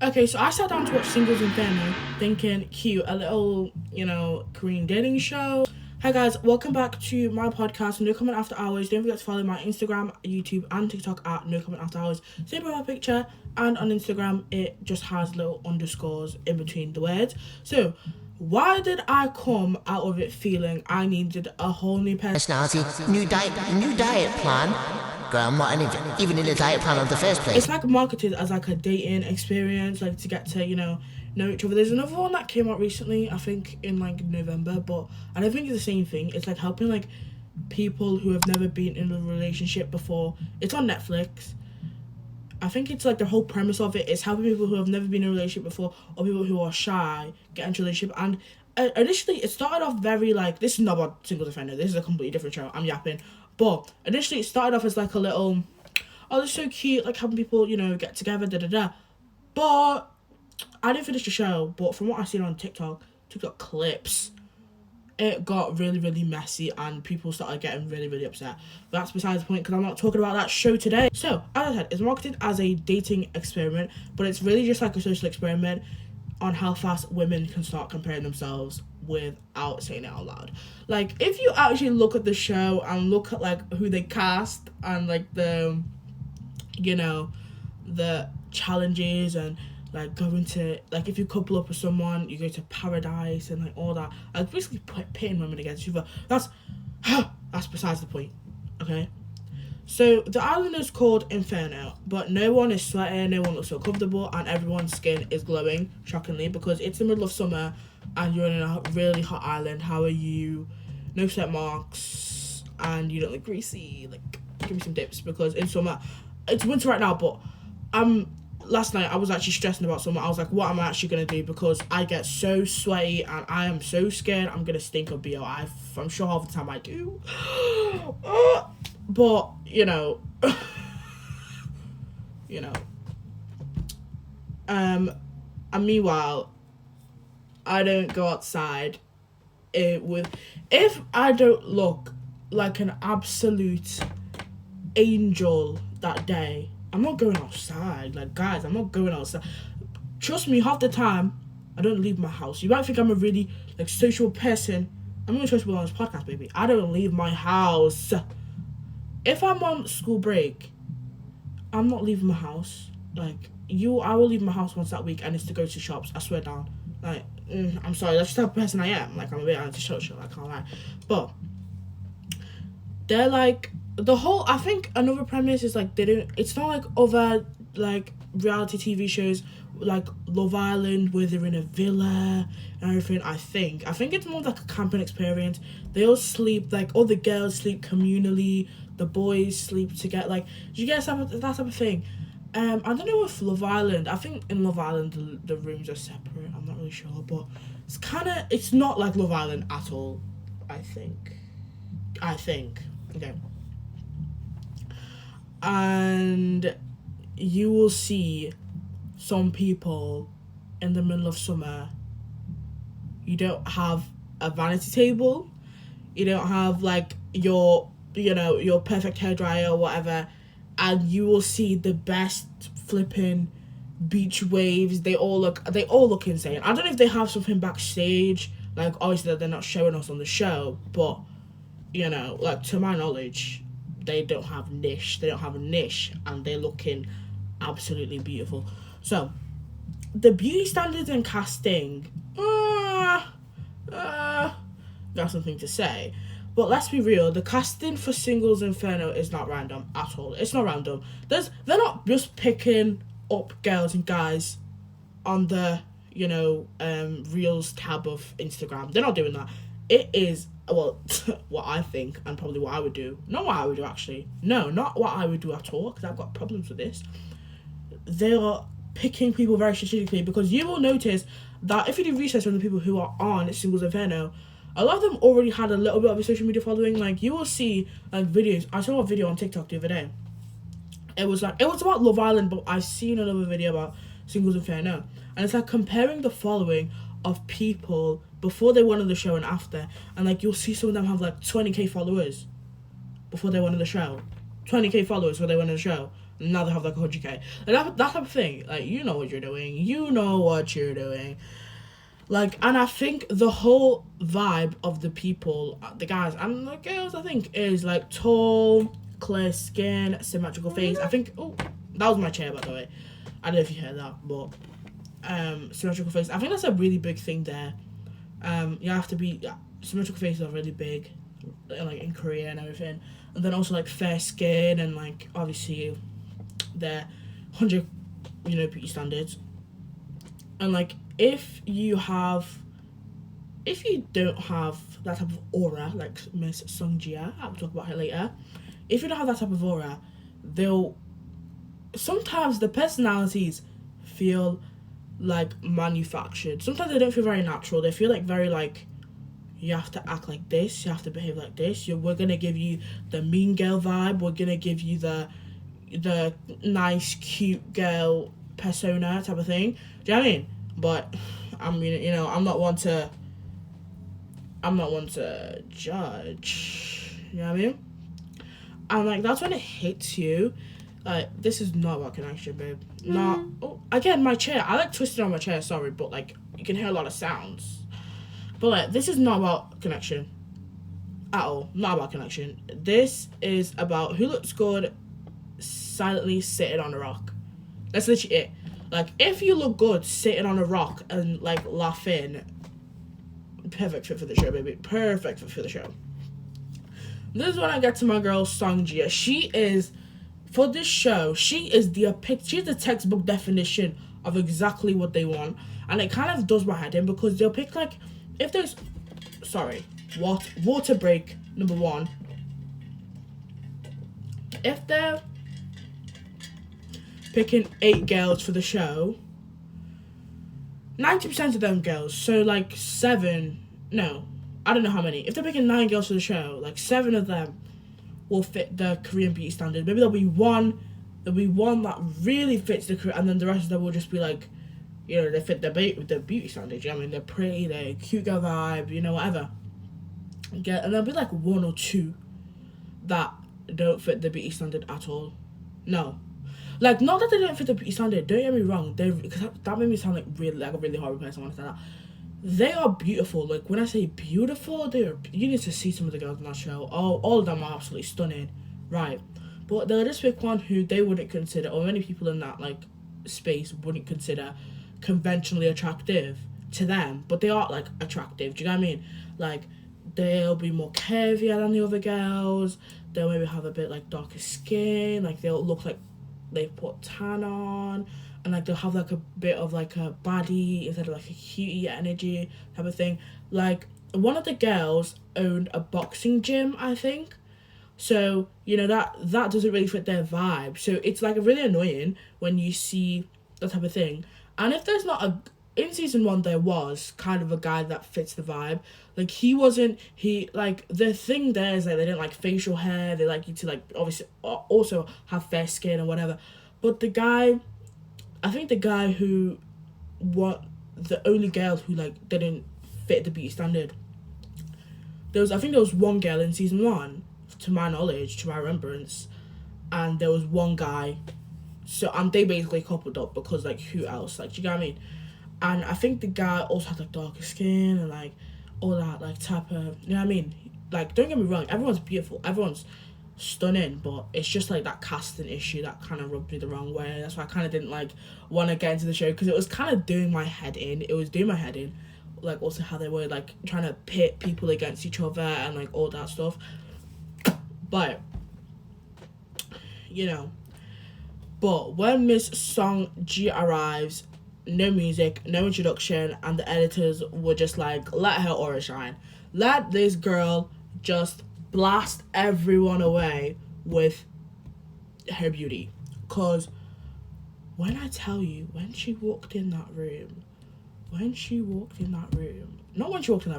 Okay, so I sat down to watch Singles Inferno, thinking, cute, a little, Korean dating show. Hi guys, welcome back to my podcast, No Comment After Hours. Don't forget to follow my Instagram, YouTube, and TikTok at No Comment After Hours. Same profile picture, and on Instagram, it just has little underscores in between the words. So, why did I come out of it feeling I needed a whole new Personality, new diet plan. Girl, I'm not even in the diet plan of the first place. It's like marketed as like a dating experience, like to get to, know each other. There's another one that came out recently, I think in like November, but I don't think it's the same thing. It's like helping like people who have never been in a relationship before. It's on Netflix. I think it's like the whole premise of it is helping people who have never been in a relationship before or people who are shy get into a relationship. And initially it started off very like, this is not about Singles Offender, this is a completely different show, I'm yapping. But initially it started off as like a little, oh, it's so cute, like having people, get together, da-da-da. But I didn't finish the show, but from what I've seen on TikTok clips, it got really, really messy and people started getting really, really upset. But that's besides the point because I'm not talking about that show today. So, as I said, it's marketed as a dating experiment, but it's really just like a social experiment on how fast women can start comparing themselves without saying it out loud. Like, if you actually look at the show and look at, like, who they cast and, like, the challenges and, like, going to, like, if you couple up with someone, you go to paradise and, like, all that. Like, basically pitting women against each other. That's besides the point, okay? So, the island is called Inferno, but no one is sweating, no one looks so comfortable, and everyone's skin is glowing, shockingly, because it's the middle of summer, and you're in a really hot island. How are you? No sweat marks, and you don't look greasy. Like, give me some tips, because in summer, it's winter right now, but last night I was actually stressing about summer. I was like, what am I actually going to do? Because I get so sweaty, and I am so scared I'm going to stink of BO. I'm sure half the time I do. But, and meanwhile, I don't go outside if I don't look like an absolute angel that day, I'm not going outside. Like, guys, I'm not going outside. Trust me, half the time, I don't leave my house. You might think I'm a really, like, social person. I'm going to show people on this podcast, baby. I don't leave my house. If I'm on school break, I'm not leaving my house. Like, I will leave my house once that week, and it's to go to shops. I swear down. Like, I'm sorry, that's just the type of person I am. Like, I'm a bit antisocial, I can't lie. But they're like, I think another premise is like, it's not like other, like, reality TV shows like Love Island where they're in a villa and everything. I think it's more like a camping experience. They all sleep, like, all the girls sleep communally, the boys sleep together. Like, do you get that type of thing? I don't know if Love Island, I think in Love Island the rooms are separate, I'm not really sure, but it's not like Love Island at all, I think. Okay. And you will see some people in the middle of summer, you don't have a vanity table, you don't have, like, your perfect hairdryer or whatever, and you will see the best flipping beach waves. They all look insane. I don't know if they have something backstage, like, obviously they're not showing us on the show, but, like, to my knowledge, they don't have a niche, and they're looking absolutely beautiful. So, the beauty standards and casting, got something to say. But let's be real, the casting for Singles Inferno is not random at all. It's not random. They're not just picking up girls and guys on the, Reels tab of Instagram. They're not doing that. It is, well, what I think, and probably what I would do. Not what I would do, actually. No, not what I would do at all, because I've got problems with this. They are picking people very strategically, because you will notice that if you do research on the people who are on Singles Inferno, a lot of them already had a little bit of a social media following. Like, you will see, like, videos. I saw a video on TikTok the other day. It was about Love Island, but I've seen another video about Singles Inferno. And it's like comparing the following of people before they went on the show and after. And, like, you'll see some of them have, like, 20k followers before they went on the show. 20k followers before they went on the show. and now they have like 100k. Like that type of thing. Like, you know what you're doing. You know what you're doing. Like, and I think the whole vibe of the people, the guys and the girls, I think, is like tall, clear skin, symmetrical face. I think, oh, that was my chair, by the way. I don't know if you heard that, but symmetrical face. I think that's a really big thing there. You have to be, symmetrical faces are really big, like in Korea and everything. And then also like fair skin and like obviously their 100, beauty standards. And like if you don't have that type of aura, like Miss Sungjia, I'll talk about her later. If you don't have that type of aura, sometimes the personalities feel like manufactured. Sometimes they don't feel very natural. They feel like very like, you have to act like this, you have to behave like this. We're gonna give you the mean girl vibe. We're gonna give you the nice, cute girl persona type of thing. Do you know what I mean? But I mean, I'm not one to judge. You know what I mean? And like that's when it hits you. Like, this is not about connection, babe. Not. Oh, again, my chair. I like twisted on my chair. Sorry, but like you can hear a lot of sounds. But like, this is not about connection at all. Not about connection. This is about who looks good silently sitting on a rock. That's literally it. Like, if you look good sitting on a rock and like laughing, perfect fit for the show, baby. Perfect fit for the show. This is when I get to my girl Songjia. She is, for this show, she's the textbook definition of exactly what they want. And it kind of does my head in because they'll pick like, if there's, water break number 1. If they're picking 8 girls for the show, 90% of them girls, so like 7, no, I don't know how many. If they're picking 9 girls for the show, like 7 of them will fit the Korean beauty standard. Maybe there'll be one that really fits the Korean, and then the rest of them will just be like, they fit the beauty standard. I mean, they're pretty, they're cute girl vibe, whatever. And there'll be like 1 or 2 that don't fit the beauty standard at all. No. Like, not that they don't fit the beauty standard, don't get me wrong. Because that made me sound like a really horrible person when I said that. They are beautiful. Like, when I say beautiful, you need to see some of the girls on that show. All of them are absolutely stunning. Right. But they'll just pick one who they wouldn't consider, or many people in that, like, space wouldn't consider conventionally attractive to them. But they are, like, attractive. Do you know what I mean? Like, they'll be more curvier than the other girls. They'll maybe have a bit, like, darker skin. Like, they'll look like they've put tan on. And, like, they'll have, like, a bit of, like, a baddie instead of, like, a cutie energy type of thing. Like, one of the girls owned a boxing gym, I think. So, that doesn't really fit their vibe. So, it's, like, really annoying when you see that type of thing. And if there's not in season 1, there was kind of a guy that fits the vibe. Like, the thing there is, like, they didn't like facial hair. They like you to, like, obviously also have fair skin or whatever. But I think the guy who, the only girl who, like, didn't fit the beauty standard, there was one girl in season 1, to my knowledge, to my remembrance, and there was one guy, so, and they basically coupled up because, like, who else, like, do you get what I mean? And I think the guy also had, like, darker skin and, like, all that, like, type of, you know what I mean? Like, don't get me wrong, everyone's beautiful, everyone's stunning, but it's just, like, that casting issue that kind of rubbed me the wrong way. That's why I kind of didn't, like, want to get into the show, because it was kind of doing my head in. Like, also how they were, like, trying to pit people against each other and, like, all that stuff. But, but when Miss Song Ji arrives, no music, no introduction, and the editors were just like, let her aura shine. Let this girl just blast everyone away with her beauty. Because when I tell you, when she walked in that room, not when she walked in that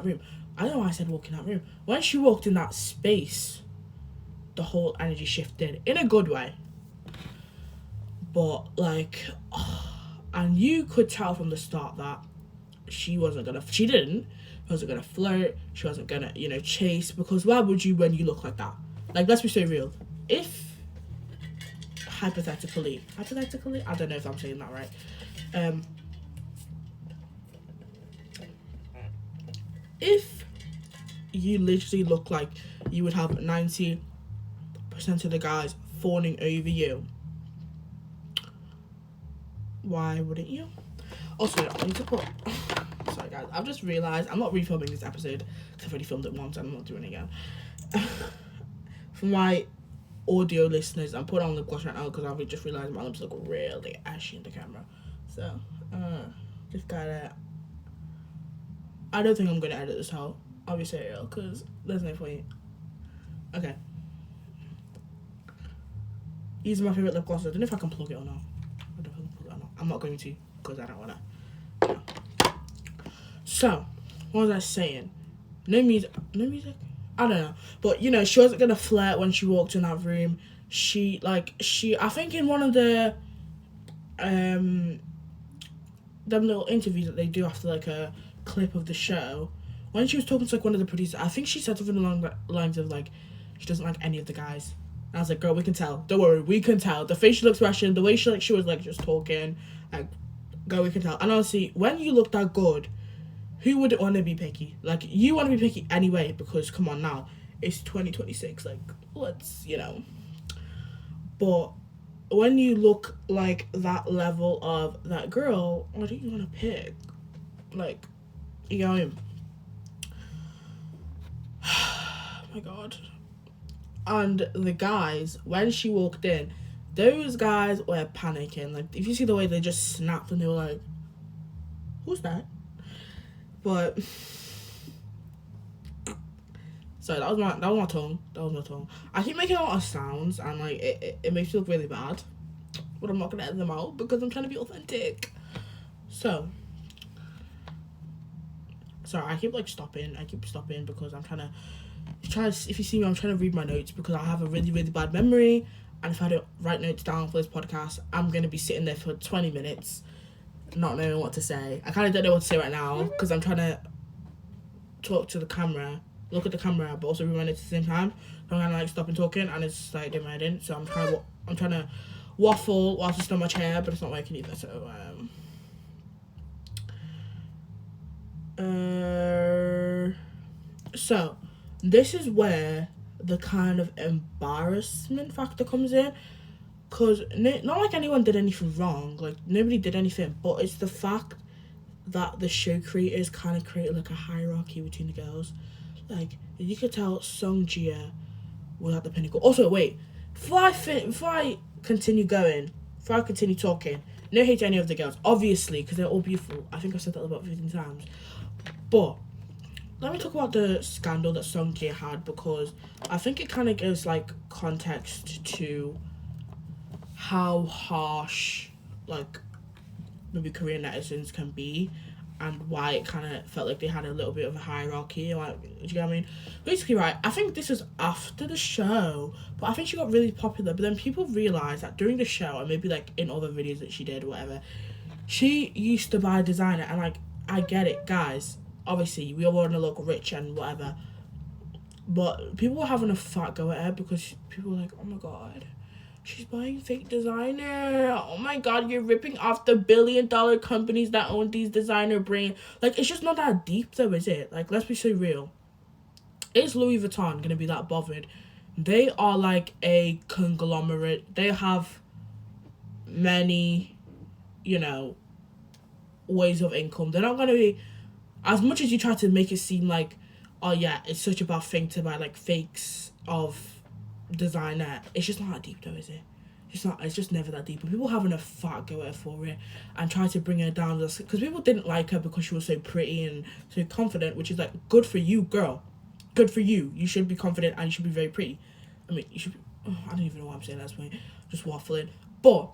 room, I don't know why I said walk in that room. When she walked in that space, the whole energy shifted in a good way. But, like, and you could tell from the start that she wasn't gonna flirt, she wasn't gonna, chase, because why would you when you look like that? Like, let's be so real. hypothetically, I don't know if I'm saying that right. If you literally look like you would have 90% of the guys fawning over you, why wouldn't you? Also, I need to put... Sorry, guys. I've just realised I'm not refilming this episode because I've already filmed it once and I'm not doing it again. For my audio listeners, I'm putting on lip gloss right now because I've just realised my lips look really ashy in the camera. So, just gotta... I don't think I'm going to edit this out. Obviously, I will, because there's no point. Okay. These are my favourite lip glosses. I don't know if I can plug it or not. I don't know if I can plug it or not. I'm not going to, because I don't want to. No. So, what was I saying? No music? I don't know. But, you know, she wasn't going to flirt when she walked in that room. I think in one of the, them little interviews that they do after, like, a clip of the show, when she was talking to, like, one of the producers, I think she said something along the lines of, like, she doesn't like any of the guys. And I was like, girl, we can tell. Don't worry, we can tell. The facial expression, the way she was, like, just talking, like, girl, we can tell. And honestly, when you look that good, who wouldn't want to be picky? Like, you want to be picky anyway, because, come on now, it's 2026, like, let's, you know. But when you look like that level of that girl, why don't you want to pick? Like, you know what I mean? Oh my god. And the guys, when she walked in, those guys were panicking. Like, if you see the way they just snapped and they were like, who's that? But sorry, that was my tongue. I keep making a lot of sounds and like it makes me look really bad. But I'm not gonna edit them out because I'm trying to be authentic. So sorry, I keep stopping because I'm trying to if you see me, I'm trying to read my notes because I have a really, really bad memory, and if I don't write notes down for this podcast, I'm gonna be sitting there for 20 minutes not knowing what to say. I kind of don't know what to say right now because I'm trying to talk to the camera, look at the camera, but also read my notes at the same time. So I'm kind of stopping talking, and it's like doing my head in. So I'm trying to waffle whilst I stand on my chair, but it's not working either. So this is where the kind of embarrassment factor comes in. Because not like anyone did anything wrong, like nobody did anything, but it's the fact that the show creators kind of created like a hierarchy between the girls. Like, you could tell Songjia was at the pinnacle. Also, wait, before I continue talking, no hate to any of the girls, obviously, because they're all beautiful. I think I've said that about 15 times. But let me talk about the scandal that Songjia had, because I think it kind of gives like context to how harsh like maybe Korean netizens can be, and why it kind of felt like they had a little bit of a hierarchy. Like, do you get what I mean? Basically, right, I think this was after the show, but I think she got really popular. But then people realised that during the show, and maybe like in other videos that she did or whatever, she used to buy designer. And like, I get it, guys, obviously we all want to look rich and whatever, but people were having a fat go at her because people were like, oh my god, she's buying fake designer. Oh my god, you're ripping off the billion-dollar companies that own these designer brands. Like, it's just not that deep though, is it? Like, let's be so real. Is Louis Vuitton gonna be that bothered? They are like a conglomerate. They have many, you know, ways of income. They're not gonna be, as much as you try to make it seem like, oh yeah, it's such a bad thing to buy like fakes of designer, it's just not that deep though, is it? It's just never that deep. And people having a fat go at her for it and trying to bring her down, because people didn't like her because she was so pretty and so confident, which is like, good for you, girl, good for you. You should be confident and you should be very pretty. I mean, you should be, I don't even know what I'm saying at this point, just waffling. But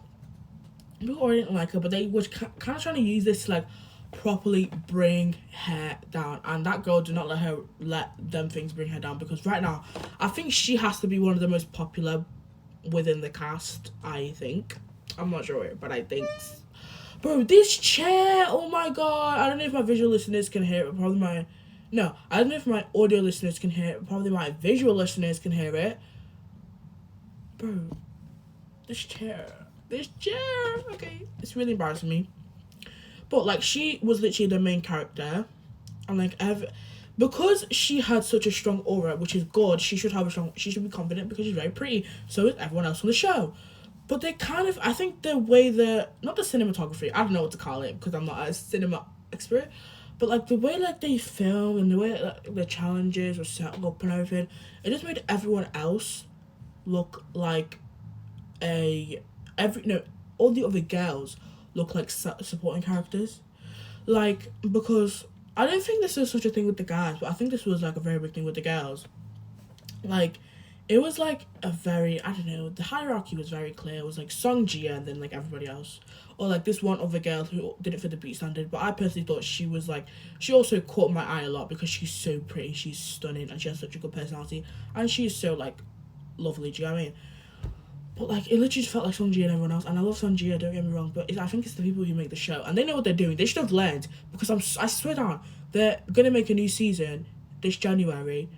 people already didn't like her, but they was kind of trying to use this to like properly bring her down, and that girl did not let them things bring her down, because right now I think she has to be one of the most popular within the cast. I think, I'm not sure, but I think, bro, this chair, oh my god, I don't know if my visual listeners can hear it, I don't know if my audio listeners can hear it, probably my visual listeners can hear it, bro. this chair. Okay, it's really embarrassing me. But like, she was literally the main character, and like, because she had such a strong aura, which is good. She should be confident because she's very pretty. So is everyone else on the show. But they kind of, I think the way not the cinematography, I don't know what to call it because I'm not a cinema expert, but like the way like they film and the way like, the challenges were set up and everything, it just made everyone else look like all the other girls look like supporting characters, like, because I don't think this is such a thing with the guys, but I think this was like a very big thing with the girls. Like, it was like a very, I don't know, the hierarchy was very clear. It was like Song Jia and then like everybody else. Or like this one other girl who didn't fit the beat standard, but I personally thought she was like, she also caught my eye a lot because she's so pretty, she's stunning, and she has such a good personality, and she's so like lovely, do you know what I mean? But like, it literally just felt like Song Jia and everyone else, and I love Song Jia, don't get me wrong, but I think it's the people who make the show, and they know what they're doing. They should have learned, because I swear down, they're gonna make a new season this January,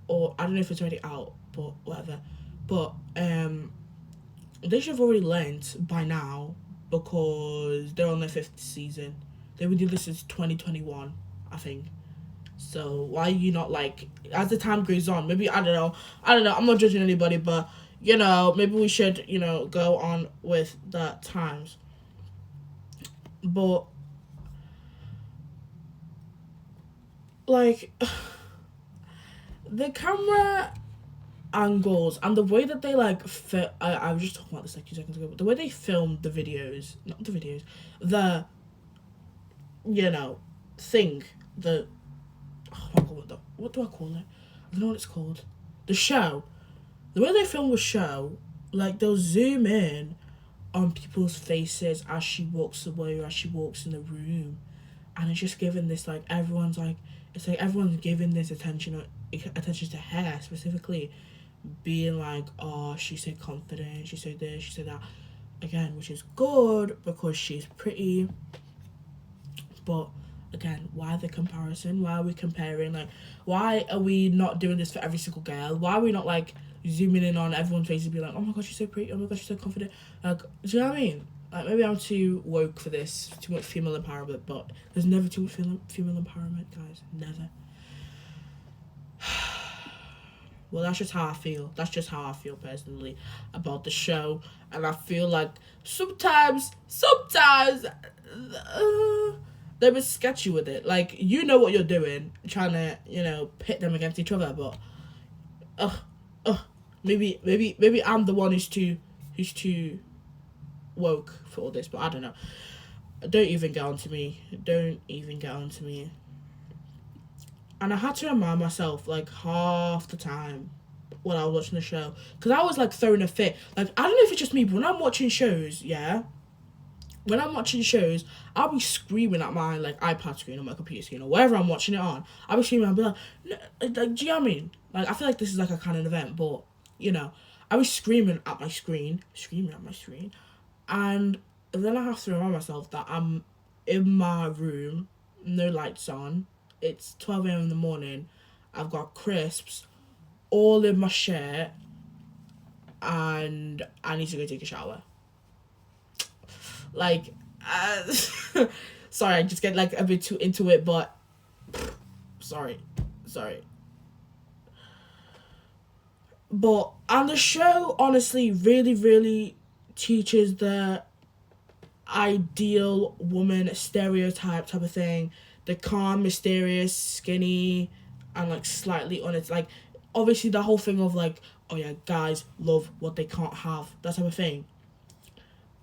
or I don't know if it's already out, but whatever. But they should have already learned by now because they're on their 5th season. They would do this since 2021, I think. So why are you not like, as the time goes on, maybe I don't know. I'm not judging anybody, but maybe we should go on with the times. But like the camera angles and the way that they like I was just talking about this like 2 seconds ago, but the way they filmed the videos, not the videos, the thing, the oh my god, what do I call it? I don't know what it's called. The show. The way they film the show, like they'll zoom in on people's faces as she walks away or as she walks in the room, and it's just giving this like everyone's like, it's like everyone's giving this attention to her specifically, being like, oh, she's so confident, she's so this, she said that, again, which is good because she's pretty. But again, why the comparison? Why are we comparing? Like, why are we not doing this for every single girl? Why are we not like zooming in on everyone's face and be like, oh my god, she's so pretty, oh my god, she's so confident? Like, do you know what I mean? Like, maybe I'm too woke for this, too much female empowerment, but there's never too much female empowerment, guys. Never. Well, that's just how I feel. That's just how I feel personally about the show. And I feel like sometimes, they were sketchy with it. Like, you know what you're doing, trying to, pit them against each other, but, maybe I'm the one who's too woke for all this, but I don't know. Don't even get on to me. And I had to remind myself, like, half the time when I was watching the show, because I was, like, throwing a fit. Like, I don't know if it's just me, but when I'm watching shows, I'll be screaming at my, like, iPad screen or my computer screen or wherever I'm watching it on. I'll be screaming, I'll be like, do you know what I mean? Like, I feel like this is, like, a kind of event, but, I'll be screaming at my screen, and then I have to remind myself that I'm in my room, no lights on, it's 12 a.m. in the morning, I've got crisps all in my shirt, and I need to go take a shower. Like, sorry, I just get like a bit too into it, but sorry. But, and the show honestly really, really teaches the ideal woman stereotype type of thing. The calm, mysterious, skinny, and like slightly on it. Like, obviously the whole thing of like, oh yeah, guys love what they can't have, that type of thing.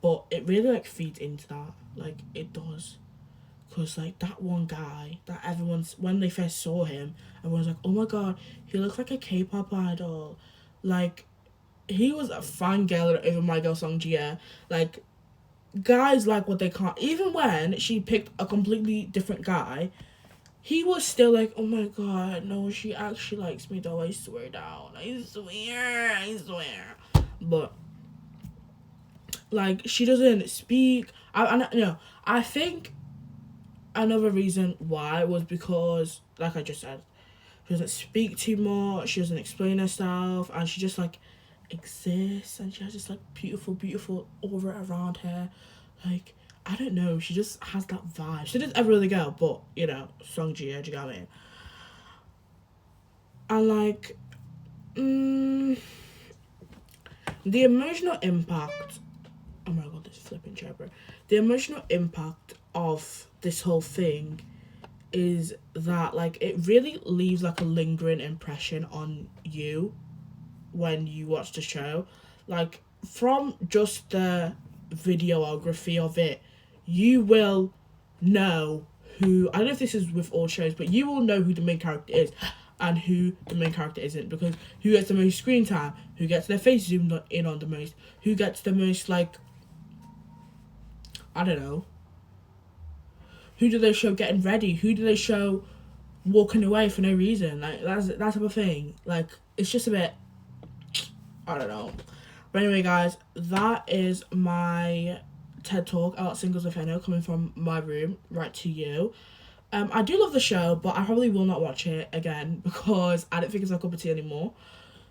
But it really like feeds into that. Like, it does. Because like that one guy that when they first saw him, everyone's like, oh my god, he looks like a K-pop idol. Like, he was a fangirl over my girl Song Jia. Like, guys like what they can't. Even when she picked a completely different guy, he was still like, oh my god, no, she actually likes me though, I swear down. I swear. But, like, she doesn't speak. I think another reason why was because, like I just said, she doesn't speak too much, she doesn't explain herself, and she just, like, exists, and she has this like beautiful aura around her. Like, I don't know, she just has that vibe. She didn't every other girl, but you know, Song Ji, do you get what I mean? And like, the emotional impact. Oh my god, this flipping chair, bro. The emotional impact of this whole thing is that like it really leaves like a lingering impression on you when you watch the show. Like, from just the videography of it, you will know who, I don't know if this is with all shows, but you will know who the main character is and who the main character isn't, because who gets the most screen time, who gets their face zoomed in on the most, who gets the most, like, I don't know, who do they show getting ready, who do they show walking away for no reason, like, that's that type of thing. Like, it's just a bit, I don't know. But anyway, guys, that is my TED Talk about Singles Inferno, coming from my room right to you. I do love the show, but I probably will not watch it again because I don't think it's my cup of tea anymore.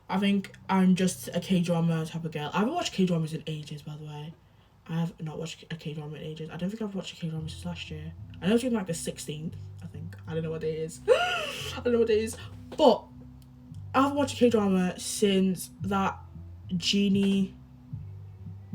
I think I'm just a K-drama type of girl. I haven't watched K-dramas in ages, by the way. I have not watched a K-drama in ages. I don't think I've watched a K-drama since last year. I know it's been like the 16th, I think. I don't know what day it is. I don't know what day it is. But I haven't watched a K-drama since that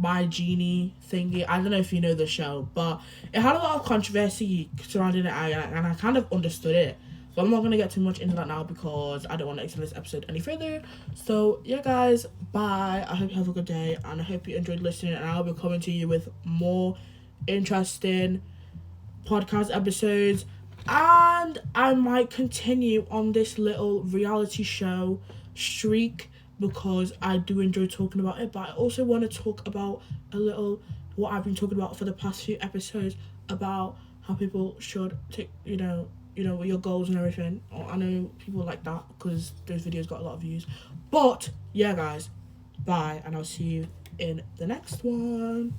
My Genie thingy. I don't know if you know the show, but it had a lot of controversy surrounding it, and I kind of understood it. But I'm not going to get too much into that now because I don't want to extend this episode any further. So, yeah, guys, bye. I hope you have a good day, and I hope you enjoyed listening, and I'll be coming to you with more interesting podcast episodes, and I might continue on this little reality show streak because I do enjoy talking about it, but I also want to talk about a little what I've been talking about for the past few episodes about how people should take, your goals and everything. I know people like that because those videos got a lot of views. But yeah, guys, bye, and I'll see you in the next one.